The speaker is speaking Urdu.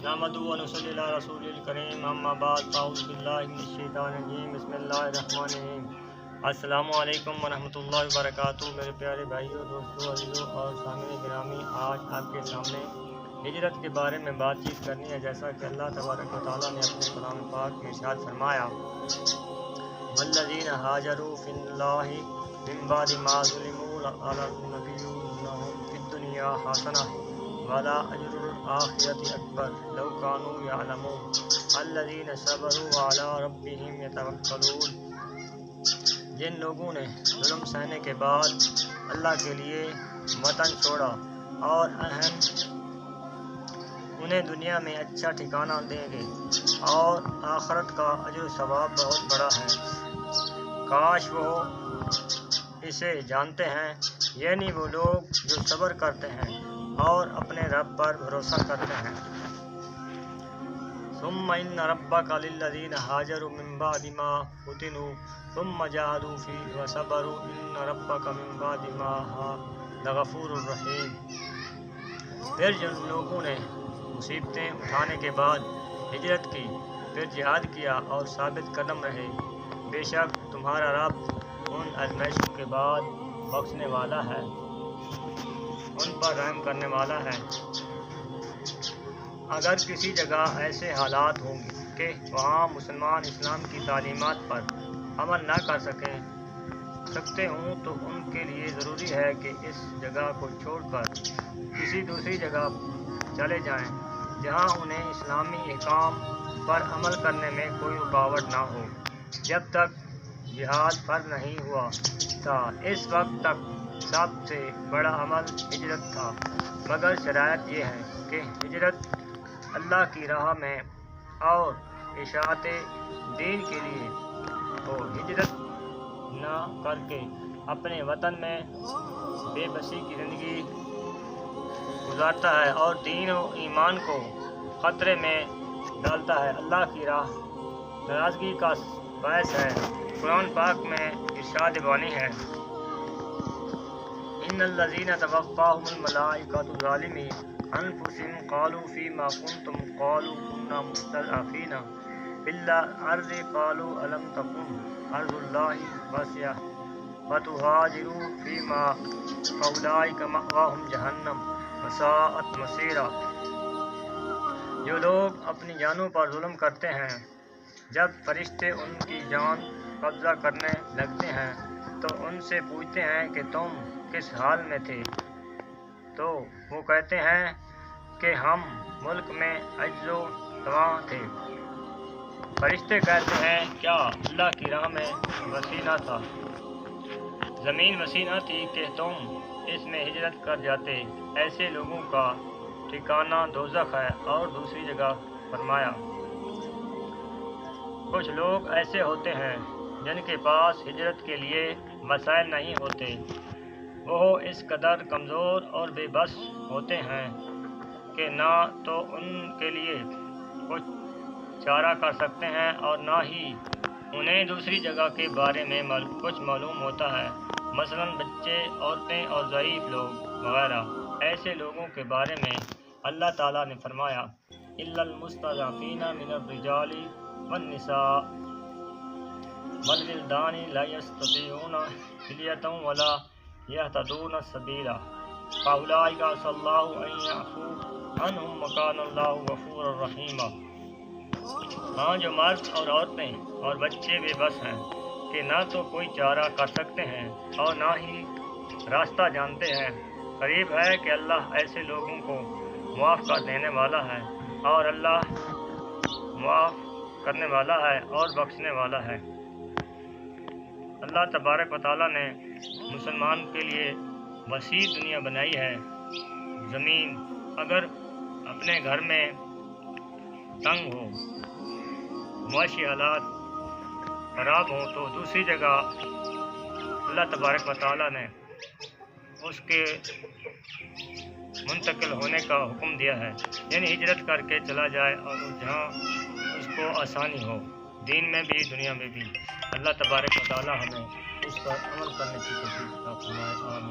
نحمدہ و نصلی علی رسول الکریم اما بعد فاعوذ باللہ من الشیطان الرجیم بسم اللہ الرحمن الرحیم۔ السلام علیکم ورحمۃ اللہ وبرکاتہ۔ میرے پیارے بھائیوں، دوستوں، عزیزوں اور سامعین گرامی، آج آپ کے سامنے ہجرت کے بارے میں بات چیت کرنی ہے۔ جیسا کہ اللہ تبارک و تعالیٰ نے اپنے کلام پاک میں ارشاد فرمایا، والذین ہاجروا فی اللہ من بعد ما ظلموا لنبوئنہم فی الدنیا حسنہ ولا اجر الآخرۃ اکبر لو کانوا یعلمون الذین صبروا وعلی ربہم یتوکلون۔ جن لوگوں نے ظلم سہنے کے بعد اللہ کے لیے وطن چھوڑا اور انہیں دنیا میں اچھا ٹھکانہ دیں گے اور آخرت کا اجر و ثواب بہت بڑا ہے، کاش وہ اسے جانتے ہیں، یعنی وہ لوگ جو صبر کرتے ہیں اور اپنے رب پر بھروسہ کرتے ہیں۔ ثم ان ربک للذین ہاجروا من بعد ما فتنوا ثم جاہدوا فیہ وصبروا ان ربک من بعد ما لغفور الرحیم۔ پھر جن لوگوں نے مصیبتیں اٹھانے کے بعد ہجرت کی، پھر جہاد کیا اور ثابت قدم رہے، بے شک تمہارا رب ان آزمائشوں کے بعد بخشنے والا ہے، ان پر رحم کرنے والا ہے۔ اگر کسی جگہ ایسے حالات ہوں گے کہ وہاں مسلمان اسلام کی تعلیمات پر عمل نہ کر سکتے ہوں تو ان کے لیے ضروری ہے کہ اس جگہ کو چھوڑ کر کسی دوسری جگہ چلے جائیں جہاں انہیں اسلامی احکام پر عمل کرنے میں کوئی رکاوٹ نہ ہو۔ جب تک جہاد فرض نہیں ہوا تھا، اس وقت تک سب سے بڑا عمل ہجرت تھا، مگر شرائط یہ ہے کہ ہجرت اللہ کی راہ میں اور اشاعت دین کے لیے ہو۔ ہجرت نہ کر کے اپنے وطن میں بے بسی کی زندگی گزارتا ہے اور دین و ایمان کو خطرے میں ڈالتا ہے، اللہ کی راہ ناراضگی کا باعث ہے۔ قرآن پاک میں ارشاد بانی ہے، ان الذین توفاہم الملائکۃ ظالمی انفسہم قالوا فیما کنتم قالوا کنا مستضعفین فی الارض قالوا الم تکن ارض اللہ واسعہ فتہاجروا فیہا فاولئک مأواہم جہنم وساءت مصیرا۔ جو لوگ اپنی جانوں پر ظلم کرتے ہیں، جب فرشتے ان کی جان قبضہ کرنے لگتے ہیں تو ان سے پوچھتے ہیں کہ تم کس حال میں تھے، تو وہ کہتے ہیں کہ ہم ملک میں عجز و طمع تھے۔ فرشتے کہتے ہیں، کیا اللہ کی راہ میں وسیع نہ تھا، زمین وسیع نہ تھی کہ تم اس میں ہجرت کر جاتے؟ ایسے لوگوں کا ٹھکانہ دوزخ ہے۔ اور دوسری جگہ فرمایا، کچھ لوگ ایسے ہوتے ہیں جن کے پاس ہجرت کے لیے وسائل نہیں ہوتے، وہ اس قدر کمزور اور بے بس ہوتے ہیں کہ نہ تو ان کے لیے کچھ چارہ کر سکتے ہیں اور نہ ہی انہیں دوسری جگہ کے بارے میں کچھ معلوم ہوتا ہے، مثلاً بچے، عورتیں اور ضعیف لوگ وغیرہ۔ ایسے لوگوں کے بارے میں اللہ تعالیٰ نے فرمایا، الا المستضعفین من الرجال والنساء والولدان لا یستطیعون حیلۃ ولا یہتدون سبیلا فاولئک عسی اللہ ان یعفو عنہم وکان اللہ غفورا رحیما۔ ہاں، جو مرد اور عورتیں اور بچے بے بس ہیں کہ نہ تو کوئی چارہ کر سکتے ہیں اور نہ ہی راستہ جانتے ہیں، قریب ہے کہ اللہ ایسے لوگوں کو معاف کر دینے والا ہے، اور اللہ معاف کرنے والا ہے اور بخشنے والا ہے۔ اللہ تبارک و تعالیٰ نے مسلمان کے لیے وسیع دنیا بنائی ہے۔ زمین اگر اپنے گھر میں تنگ ہو، معاشی حالات خراب ہوں، تو دوسری جگہ اللہ تبارک و تعالیٰ نے اس کے منتقل ہونے کا حکم دیا ہے، یعنی ہجرت کر کے چلا جائے اور جہاں اس کو آسانی ہو۔ دین میں بھی دنیا میں بھی۔ اللہ تبارک و تعالی ہمیں اس پر عمل کرنے کی توفیق عطا فرمائے۔ آمین۔